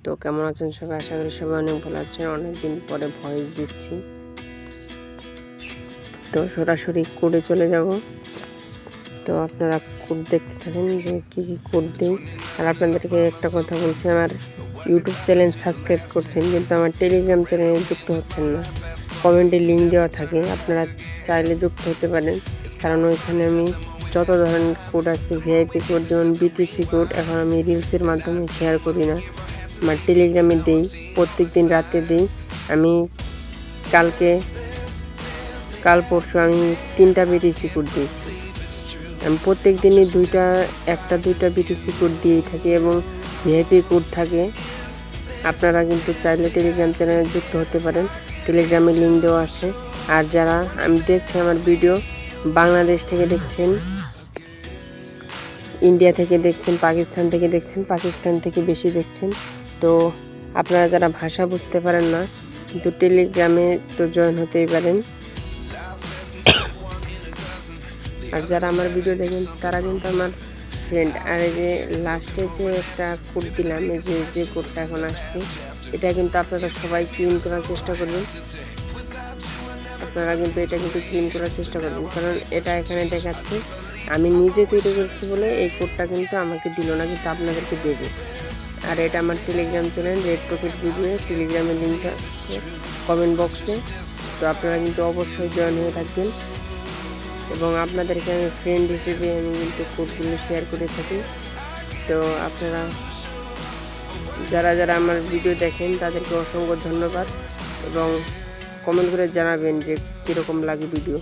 তো কেমন আছেন সবাই? আশা করি সবাই অনেক ভালো আছেন। অনেকদিন পরে ভয়েস দিচ্ছি, তো সরাসরি কোডে চলে যাব। তো আপনারা কোড দেখতে থাকেন যে কী কী কোড দিই। আর আপনাদেরকে একটা কথা বলছি, আমার ইউটিউব চ্যানেল সাবস্ক্রাইব করছেন কিন্তু আমার টেলিগ্রাম চ্যানেলে যুক্ত হচ্ছেন না। কমেন্টে লিঙ্ক দেওয়া থাকে, আপনারা চাইলে যুক্ত হতে পারেন, কারণ ওইখানে আমি যত ধরনের কোড আছে, ভিআইপি কোড যেমন বিটিসি কোড, এখন আমি রিলসের মাধ্যমে শেয়ার করি না, আমার টেলিগ্রামে দিই, প্রত্যেক দিন রাতে দিই। আমি কাল পরশু আমি 3টা বিটিসি কোড দিয়েছি। আমি প্রত্যেক দিনই একটা দুইটা বিটিসি কোড দিয়েই থাকি এবং ভিআইপি কোড থাকে। আপনারা কিন্তু চাইলে টেলিগ্রাম চ্যানেলে যুক্ত হতে পারেন, টেলিগ্রামে লিঙ্ক দেওয়া আছে। আর যারা আমি দেখছি আমার ভিডিও বাংলাদেশ থেকে দেখছেন, ইন্ডিয়া থেকে দেখছেন, পাকিস্তান থেকে বেশি দেখছেন, তো আপনারা যারা ভাষা বুঝতে পারেন না কিন্তু টেলিগ্রামে তো জয়েন হতেই পারেন। আর যারা আমার ভিডিও দেখেন তারা কিন্তু আমার ফ্রেন্ড। আর এই যে লাস্টে যে একটা কোড দিলাম, এই যে কোডটা এখন আসছে, এটা কিন্তু আপনারা সবাই ক্লিন করার চেষ্টা করবেন। কারণ এটা এখানে দেখাচ্ছে আমি নিজে তৈরি করছি বলে এই কোডটা কিন্তু আমাকে দিল না, কিন্তু আপনাদেরকে দেবে। আর এটা আমার Telegram channel red profit video, টেলিগ্রামের লিঙ্ক আছে কমেন্ট বক্সে। তো আপনারা কিন্তু অবশ্যই জয়েন হয়ে থাকবেন এবং আপনাদেরকে আমি ফ্রেন্ড হিসেবে আমি কিন্তু কোডগুলো শেয়ার করে থাকি। তো আপনারা যারা আমার ভিডিও দেখেন তাদেরকে অসংখ্য ধন্যবাদ এবং কমেন্ট করে জানাবেন যে কীরকম লাগে ভিডিও।